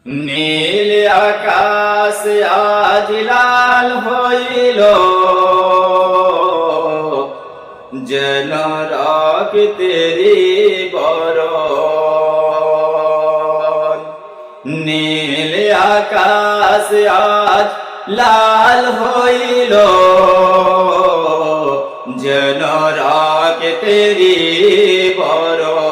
নীল আকাশ আজ লাল হইল, যেন রক্তেরি বরণ। নীল আকাশ আজ লাল হইল, যেন রক্তেরি বরণ।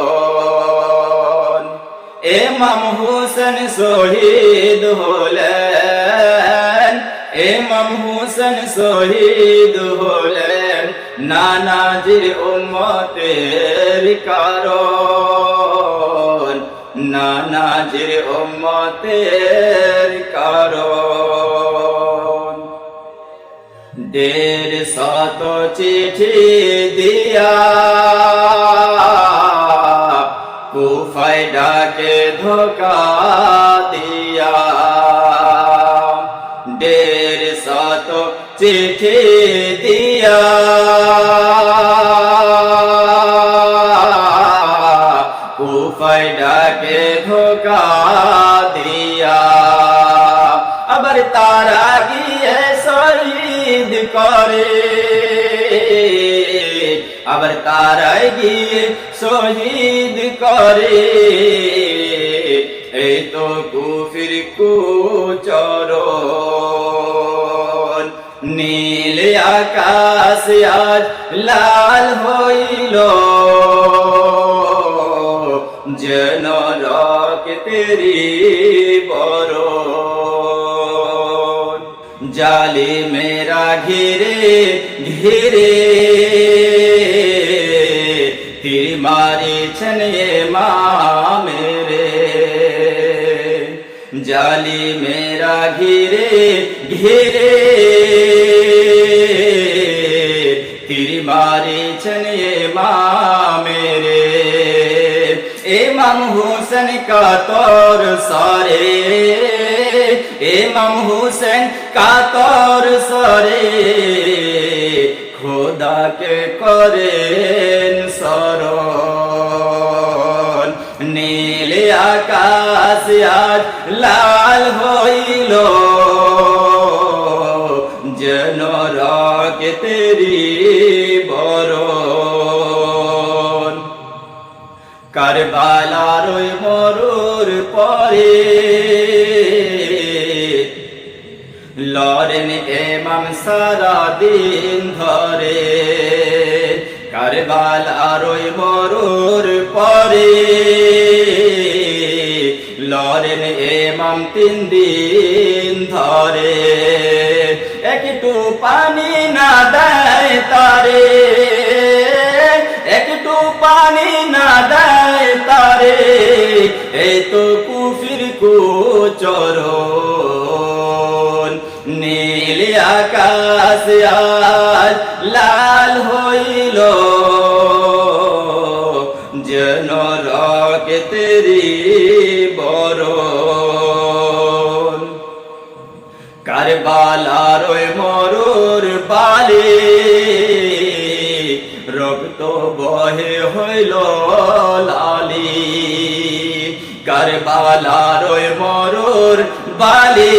ইমাম হুসেন শহীদ হলেন, ইমাম হুসেন শহীদ হলেন, নানাজির উম্মতের কারণ, নানাজির উম্মতের কারণ। 150 চিঠি দিয়া কুফায় ডাকে ধোকা দিয়া, 150 চিঠি দিয়া কুফায় ডাকে ধোকা দিয়া। আবার তারা গিয়ে শহীদ করে, আবার তারাই গিয়ে শহীদ করে। এই তো কুফির কুচরণ। নীল আকাশ আজ লাল হইল, যেন রক্তেরি বরণ। জালিমেরা ঘিরে ঘিরে তীর মারিছেন ইমামের, জালিমেরা ঘিরে ঘিরে তীর মারিছেন ইমামের। ইমাম হুসেন কাতর সরে, ইমাম হুসেন কাতর সরে, খোদাকে করেন স্মরণ। নীল আকাশ আজ লাল হইল, যেন রক্তেরি বরণ। কারবালার ওই মরুর পরে লড়েন ইমাম সারা দিন ধরে। কারবালার ওই মরুর পরে লড়েন ইমাম 3 দিন ধরে। একটু পানি না দেয় তারে, একটু পানি না দেয় তারে, এই তো কুফির কুচরণ। নীল আকাশ আজ লাল হইল, যেন রক্তেরি বরণ। কারবালার ওই মরুর বালি রক্ত বহে হইল লালি। কারবালার ওই মরুর বালি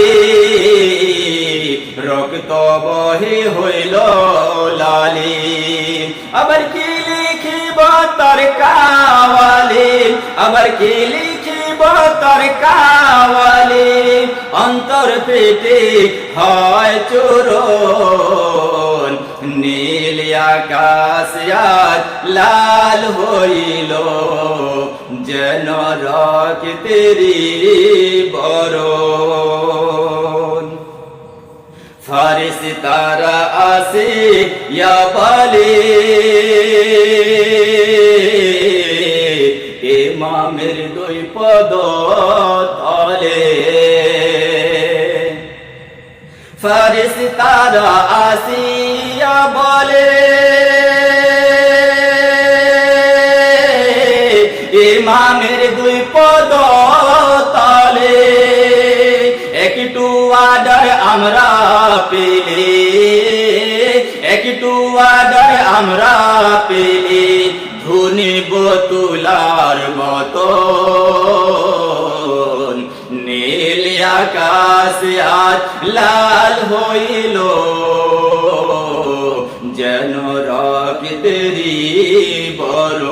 রক্ত বহে হইল লালি। আবার কি লিখিব তার কাওয়ালি, আবার কি লিখিব তার কাওয়ালি, অন্তর পেটে হয় চূরণ। নীল আকাশ আজ লাল হইল, যেন রক্তেরি বরণ। ফারিস তারা আসে ইয়া বলে, ইমামের 2 পদ তলে। ফারিস তারা আসিয়া বলে, ইমামের 2 পদ তলে। একটু আদর আমরা পেলে, একটু আদর আমরা পেলে, ধুনিব তুলার মতন। নীল নীল আকাশ আজ লাল হইল যেন রক্তেরি বরণ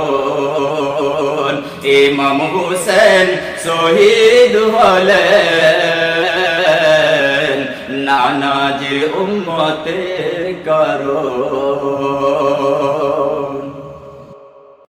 ইমাম হুসেন শহীদ হলেন নানাজির উম্মতের কারণ